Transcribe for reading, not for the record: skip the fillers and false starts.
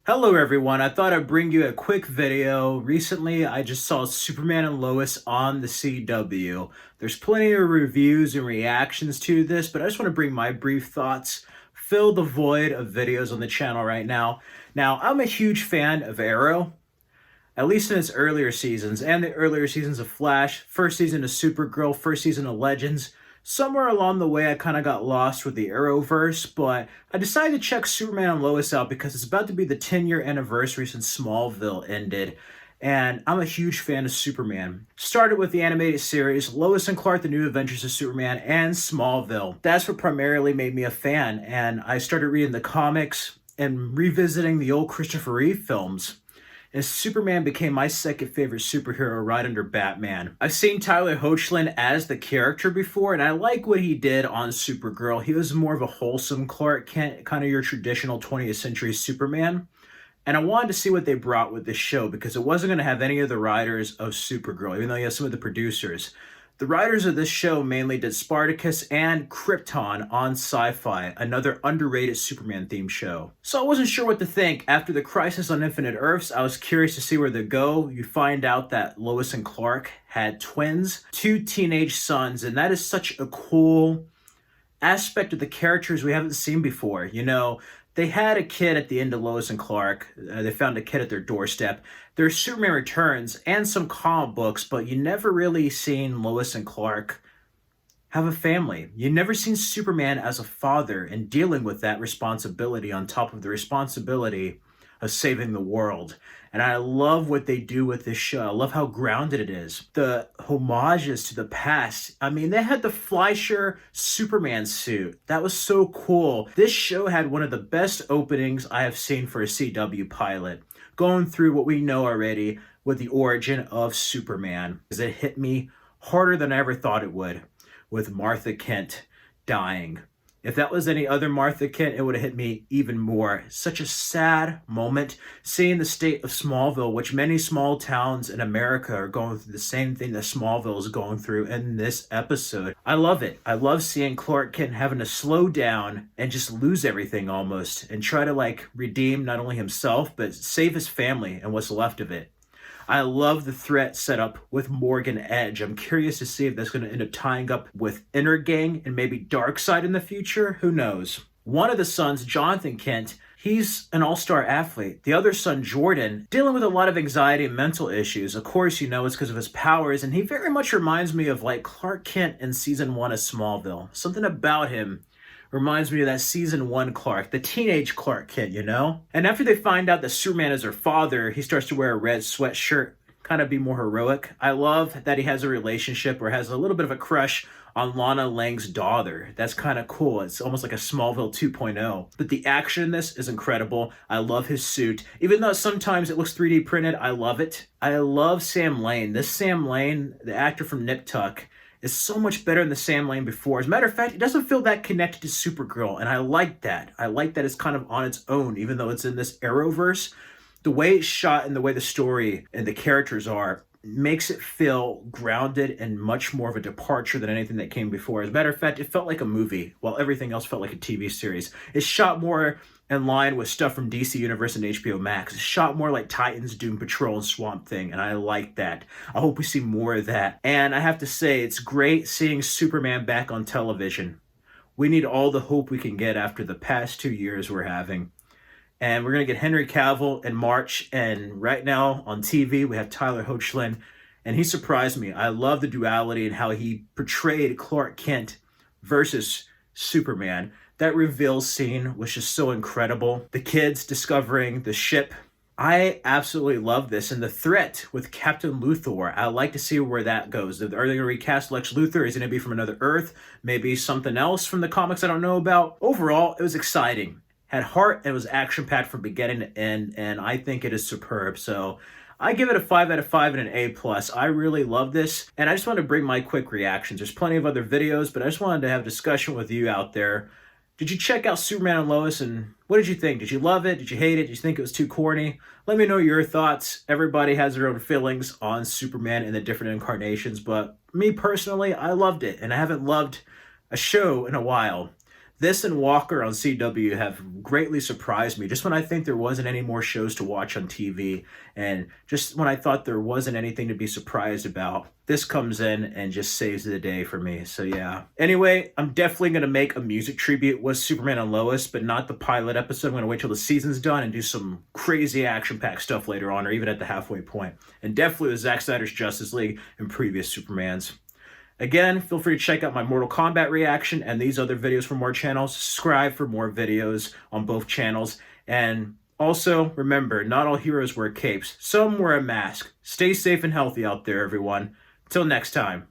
Hello everyone, I thought I'd bring you a quick video. Recently, I just saw Superman and Lois on the CW. There's plenty of reviews and reactions to this, but I just want to bring my brief thoughts, fill the void of videos on the channel right now. Now, I'm a huge fan of Arrow, at least in its earlier seasons, and the earlier seasons of Flash, first season of Supergirl, first season of Legends. Somewhere along the way, I kind of got lost with the Arrowverse, but I decided to check Superman and Lois out because it's about to be the 10-year anniversary since Smallville ended, and I'm a huge fan of Superman. Started with the animated series, Lois and Clark, The New Adventures of Superman, and Smallville. That's what primarily made me a fan, and I started reading the comics and revisiting the old Christopher Reeve films, and Superman became my second favorite superhero right under Batman. I've seen Tyler Hoechlin as the character before, and I like what he did on Supergirl. He was more of a wholesome Clark Kent, kind of your traditional 20th century Superman. And I wanted to see what they brought with this show because it wasn't going to have any of the writers of Supergirl, even though you have some of the producers. The writers of this show mainly did Spartacus and Krypton on Sci-Fi, another underrated Superman-themed show. So I wasn't sure what to think. After the Crisis on Infinite Earths, I was curious to see where they go. You find out that Lois and Clark had twins, two teenage sons, and that is such a cool aspect of the characters we haven't seen before. They had a kid at the end of Lois and Clark. They found a kid at their doorstep. There's Superman Returns and some comic books, but you never really seen Lois and Clark have a family. You never seen Superman as a father and dealing with that responsibility on top of the responsibility of saving the world. And I love what they do with this show. I love how grounded it is. The homages to the past. I mean, they had the Fleischer Superman suit. That was so cool. This show had one of the best openings I have seen for a CW pilot. Going through what we know already with the origin of Superman. Because it hit me harder than I ever thought it would with Martha Kent dying. If that was any other Martha Kent, it would have hit me even more. Such a sad moment seeing the state of Smallville, which many small towns in America are going through the same thing that Smallville is going through in this episode. I love it. I love seeing Clark Kent having to slow down and just lose everything almost and try to redeem not only himself, but save his family and what's left of it. I love the threat set up with Morgan Edge. I'm curious to see if that's going to end up tying up with Inner Gang and maybe Darkseid in the future. Who knows? One of the sons, Jonathan Kent, he's an all-star athlete. The other son, Jordan, dealing with a lot of anxiety and mental issues. Of course, it's because of his powers, and he very much reminds me of Clark Kent in season 1 of Smallville. Something about him reminds me of that season 1 Clark, the teenage Clark Kent, And after they find out that Superman is her father, he starts to wear a red sweatshirt, kind of be more heroic. I love that he has a relationship or has a little bit of a crush on Lana Lang's daughter. That's kind of cool. It's almost like a Smallville 2.0. But the action in this is incredible. I love his suit. Even though sometimes it looks 3D printed, I love it. I love Sam Lane. This Sam Lane, the actor from Nip Tuck, is so much better than the Sam Lane before. As a matter of fact, it doesn't feel that connected to Supergirl, and I like that. I like that it's kind of on its own, even though it's in this Arrowverse. The way it's shot and the way the story and the characters are makes it feel grounded and much more of a departure than anything that came before. As a matter of fact, it felt like a movie, while everything else felt like a TV series. It's shot more in line with stuff from DC Universe and HBO Max. It's shot more like Titans, Doom Patrol, and Swamp Thing, and I like that. I hope we see more of that. And I have to say, it's great seeing Superman back on television. We need all the hope we can get after the past 2 years we're having. And we're going to get Henry Cavill in March. And right now on TV, we have Tyler Hoechlin. And he surprised me. I love the duality and how he portrayed Clark Kent versus Superman. That reveal scene was just so incredible. The kids discovering the ship. I absolutely love this. And the threat with Captain Luthor, I like to see where that goes. Are they going to recast Lex Luthor? Is he going to be from another Earth? Maybe something else from the comics I don't know about? Overall, it was exciting. Had heart and was action-packed from beginning to end, and I think it is superb. So I give it a 5 out of 5 and an A+. I really love this, and I just want to bring my quick reactions. There's plenty of other videos, but I just wanted to have a discussion with you out there. Did you check out Superman and Lois, and what did you think? Did you love it? Did you hate it? Did you think it was too corny? Let me know your thoughts. Everybody has their own feelings on Superman and the different incarnations, but me personally, I loved it, and I haven't loved a show in a while This and Walker on CW have greatly surprised me. Just when I think there wasn't any more shows to watch on TV, and just when I thought there wasn't anything to be surprised about, this comes in and just saves the day for me. So yeah. Anyway, I'm definitely going to make a music tribute with Superman and Lois, but not the pilot episode. I'm going to wait till the season's done and do some crazy action-packed stuff later on, or even at the halfway point. And definitely with Zack Snyder's Justice League and previous Supermans. Again, feel free to check out my Mortal Kombat reaction and these other videos from more channels. Subscribe for more videos on both channels. And also, remember, not all heroes wear capes. Some wear a mask. Stay safe and healthy out there, everyone. Till next time.